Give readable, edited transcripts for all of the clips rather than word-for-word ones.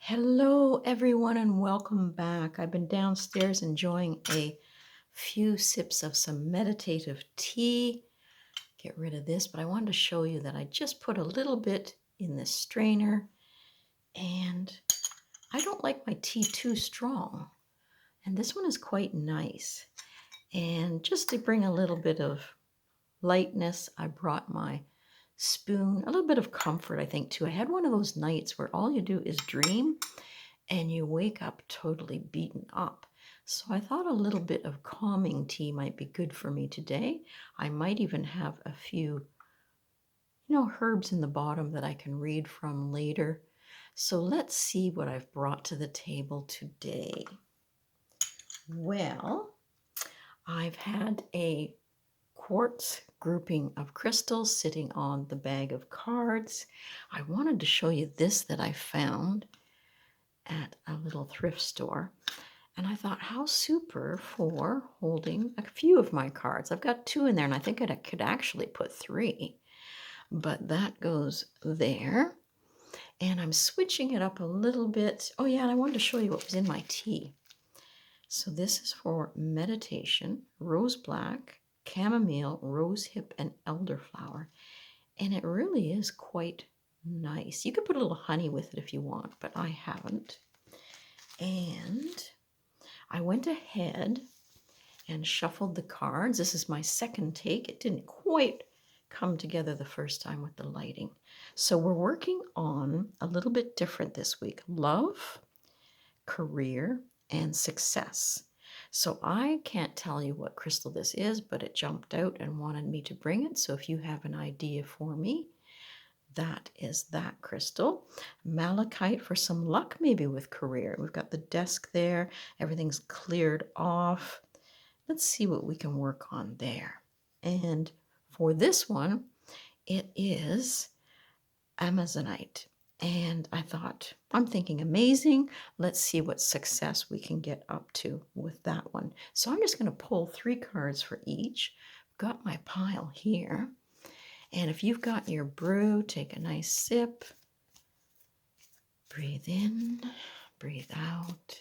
Hello, everyone, and welcome back. I've been downstairs enjoying a few sips of some meditative tea. Get rid of this, but I wanted to show you that I just put a little bit in this strainer, and I don't like my tea too strong. And this one is quite nice. And just to bring a little bit of lightness, I brought my spoon, a little bit of comfort, I think, too. I had one of those nights where all you do is dream and you wake up totally beaten up. So I thought a little bit of calming tea might be good for me today. I might even have a few, herbs in the bottom that I can read from later. So let's see what I've brought to the table today. Well, I've had a quartz grouping of crystals sitting on the bag of cards. I wanted to show you this that I found at a little thrift store. And I thought, how super for holding a few of my cards. I've got two in there, and I think I could actually put three. But that goes there. And I'm switching it up a little bit. Oh, yeah, and I wanted to show you what was in my tea. So this is for meditation, rose black, chamomile, rose hip, and elderflower. And it really is quite nice. You could put a little honey with it if you want, but I haven't. And I went ahead and shuffled the cards. This is my second take. It didn't quite come together the first time with the lighting. So we're working on a little bit different this week: love, career, and success. So I can't tell you what crystal this is, but it jumped out and wanted me to bring it. So if you have an idea for me, that is that crystal. Malachite for some luck, maybe with career. We've got the desk there. Everything's cleared off. Let's see what we can work on there. And for this one, it is Amazonite. And I thought, I'm thinking amazing. Let's see what success we can get up to with that one. So I'm just going to pull 3 cards for each. Got my pile here. And if you've got your brew, take a nice sip. Breathe in, breathe out.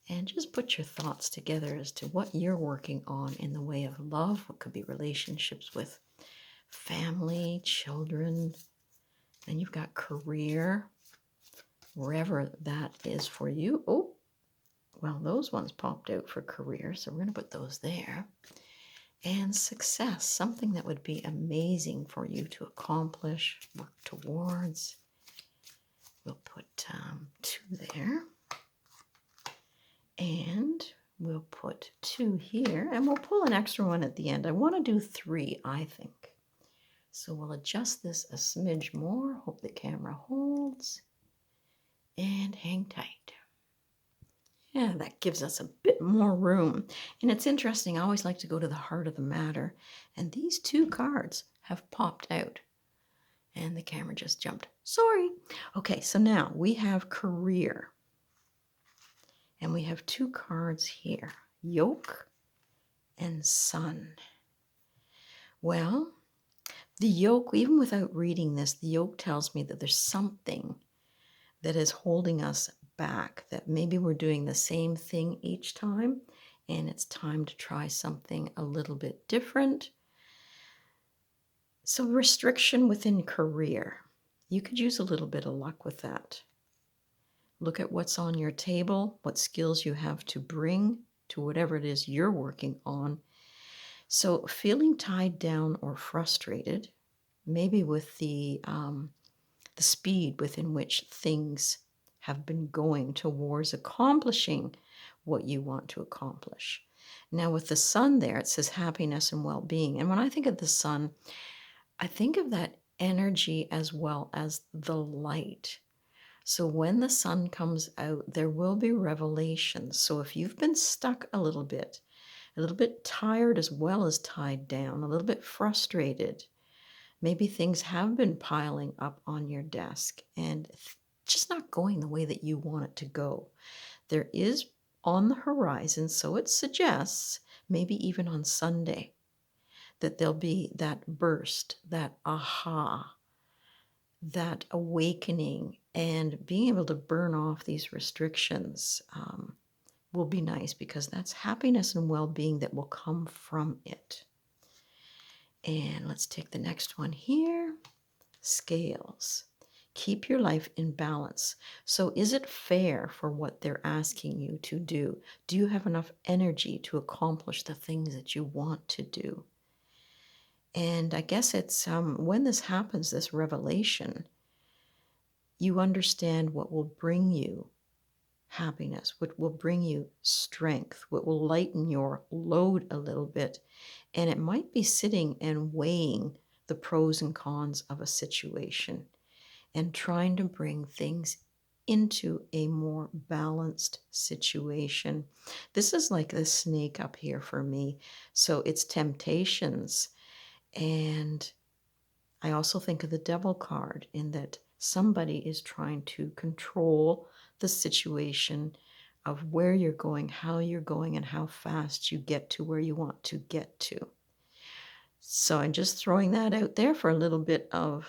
And just put your thoughts together as to what you're working on in the way of love. What could be relationships with family, children. Then you've got career, wherever that is for you. Oh, well, those ones popped out for career, so we're going to put those there. And success, something that would be amazing for you to accomplish, work towards. We'll put 2 there. And we'll put 2 here, and we'll pull an extra one at the end. I want to do 3, I think. So we'll adjust this a smidge more. Hope the camera holds. And hang tight. Yeah, that gives us a bit more room. And it's interesting, I always like to go to the heart of the matter. And these 2 cards have popped out. And the camera just jumped. Sorry. Okay, so now we have career. And we have 2 cards here, yoke and sun. Well, the yoke, even without reading this, the yoke tells me that there's something that is holding us back, that maybe we're doing the same thing each time, and it's time to try something a little bit different. So restriction within career. You could use a little bit of luck with that. Look at what's on your table, what skills you have to bring to whatever it is you're working on. So feeling tied down or frustrated, maybe with the speed within which things have been going towards accomplishing what you want to accomplish. Now with the sun there, it says happiness and well-being. And when I think of the sun, I think of that energy as well as the light. So when the sun comes out, there will be revelations. So if you've been stuck a little bit tired as well as tied down, a little bit frustrated, maybe things have been piling up on your desk and just not going the way that you want it to go. There is on the horizon, so it suggests, maybe even on Sunday, that there'll be that burst, that aha, that awakening, And being able to burn off these restrictions will be nice, because that's happiness and well-being that will come from it. And let's take the next one here. Scales. Keep your life in balance. So is it fair for what they're asking you to do? Do you have enough energy to accomplish the things that you want to do? And I guess it's when this happens, this revelation, you understand what will bring you happiness, what will bring you strength, what will lighten your load a little bit. And it might be sitting and weighing the pros and cons of a situation and trying to bring things into a more balanced situation. This is like the snake up here for me. So it's temptations. And I also think of the devil card, in that somebody is trying to control the situation of where you're going, how you're going, and how fast you get to where you want to get to. So I'm just throwing that out there for a little bit of,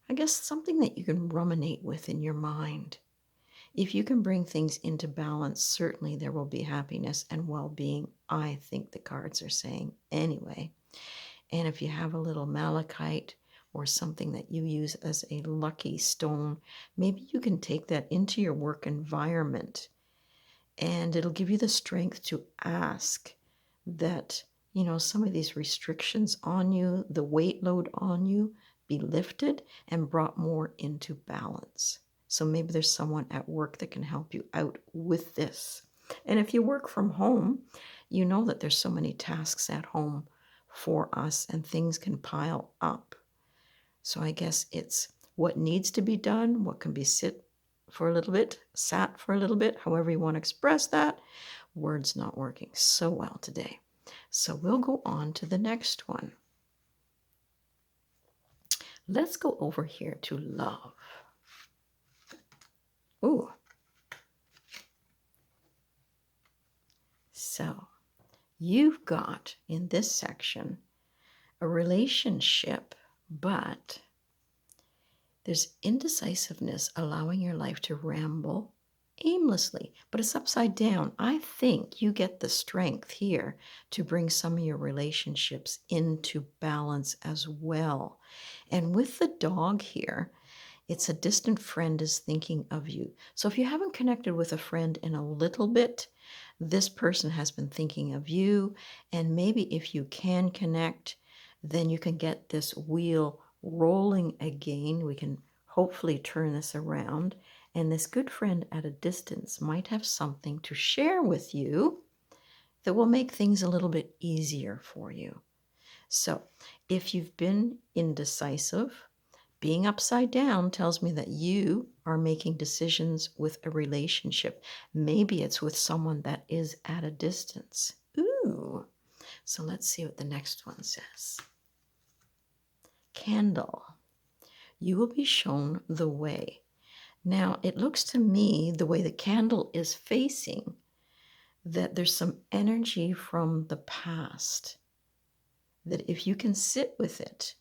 I guess, something that you can ruminate with in your mind. If you can bring things into balance, certainly there will be happiness and well-being, I think the cards are saying anyway. And if you have a little malachite or something that you use as a lucky stone, maybe you can take that into your work environment, and it'll give you the strength to ask that, some of these restrictions on you, the weight load on you, be lifted and brought more into balance. So maybe there's someone at work that can help you out with this. And if you work from home, you know that there's so many tasks at home for us, and things can pile up. So I guess it's what needs to be done, what can be sat for a little bit, however you want to express that. Words not working so well today. So we'll go on to the next one. Let's go over here to love. Ooh. So you've got in this section a relationship, but there's indecisiveness, allowing your life to ramble aimlessly, but it's upside down. I think you get the strength here to bring some of your relationships into balance as well. And with the dog here, it's a distant friend is thinking of you. So if you haven't connected with a friend in a little bit, this person has been thinking of you. And maybe if you can connect, then you can get this wheel rolling again. We can hopefully turn this around. And this good friend at a distance might have something to share with you that will make things a little bit easier for you. So if you've been indecisive, being upside down tells me that you are making decisions with a relationship. Maybe it's with someone that is at a distance. Ooh. So let's see what the next one says. Candle. You will be shown the way. Now, it looks to me, the way the candle is facing, that there's some energy from the past, that if you can sit with it,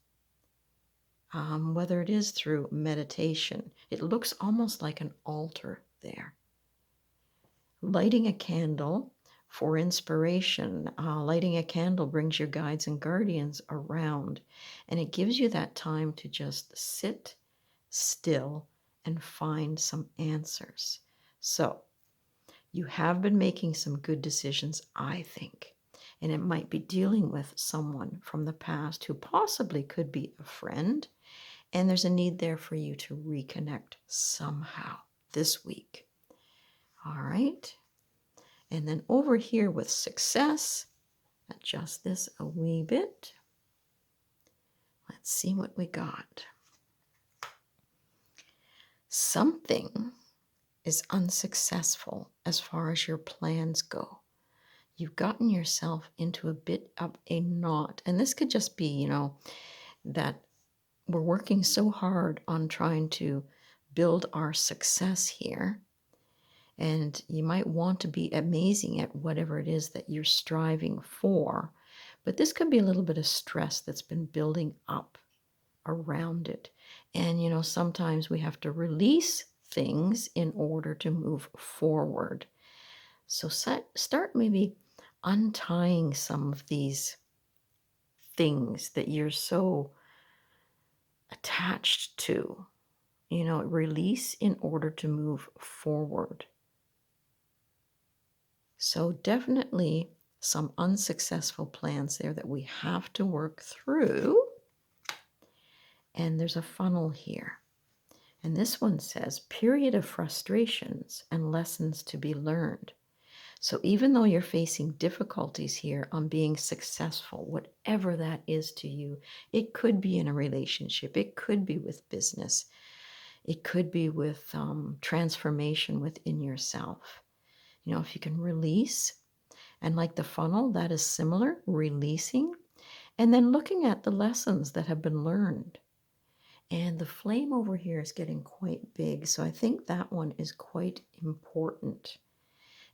whether it is through meditation, it looks almost like an altar there. Lighting a candle for inspiration. Lighting a candle brings your guides and guardians around, and it gives you that time to just sit still and find some answers. So you have been making some good decisions, I think, and it might be dealing with someone from the past who possibly could be a friend. And there's a need there for you to reconnect somehow this week. All right. And then over here with success, adjust this a wee bit. Let's see what we got. Something is unsuccessful as far as your plans go. You've gotten yourself into a bit of a knot. And this could just be, that we're working so hard on trying to build our success here. And you might want to be amazing at whatever it is that you're striving for. But this could be a little bit of stress that's been building up around it. And, sometimes we have to release things in order to move forward. So start maybe untying some of these things that you're so attached to. Release in order to move forward. So definitely some unsuccessful plans there that we have to work through. And there's a funnel here. And this one says, period of frustrations and lessons to be learned. So even though you're facing difficulties here on being successful, whatever that is to you, it could be in a relationship, it could be with business, it could be with transformation within yourself. If you can release, and like the funnel, that is similar, releasing, and then looking at the lessons that have been learned. And the flame over here is getting quite big, so I think that one is quite important.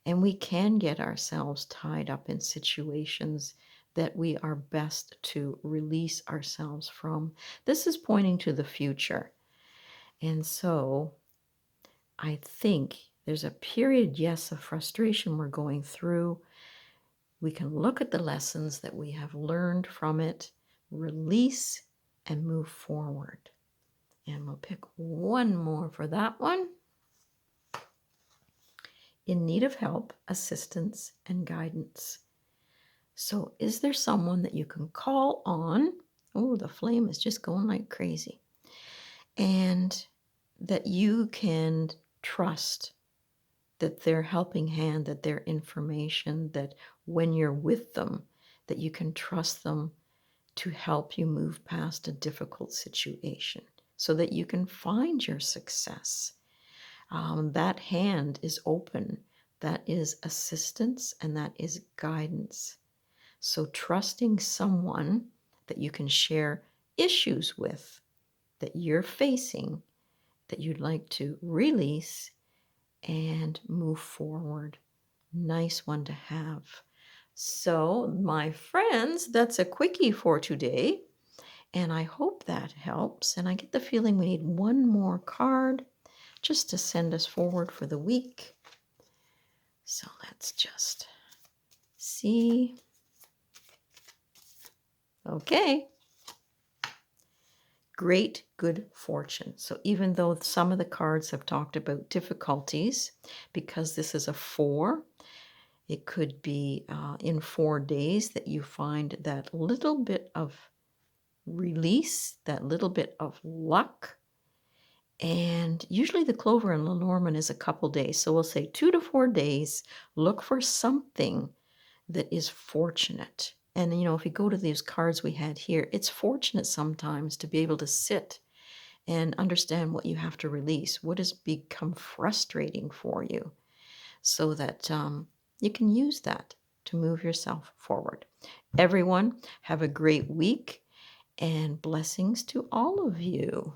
And we can get ourselves tied up in situations that we are best to release ourselves from. This is pointing to the future. And so I think there's a period, yes, of frustration we're going through. We can look at the lessons that we have learned from it, release, and move forward. And we'll pick one more for that one. In need of help, assistance, and guidance. So is there someone that you can call on? Oh, the flame is just going like crazy. And that you can trust that their helping hand, that their information, that when you're with them, that you can trust them to help you move past a difficult situation so that you can find your success. That hand is open. That is assistance and that is guidance. So trusting someone that you can share issues with, that you're facing, that you'd like to release and move forward. Nice one to have. So, my friends, that's a quickie for today. And I hope that helps. And I get the feeling we need one more card just to send us forward for the week. So let's just see. Okay. Great good fortune. So even though some of the cards have talked about difficulties, because this is a 4, it could be in 4 days that you find that little bit of release, that little bit of luck. And usually the clover in Lenormand is a couple days. So we'll say 2 to 4 days, look for something that is fortunate. And, if you go to these cards we had here, it's fortunate sometimes to be able to sit and understand what you have to release, what has become frustrating for you, so that you can use that to move yourself forward. Everyone, have a great week and blessings to all of you.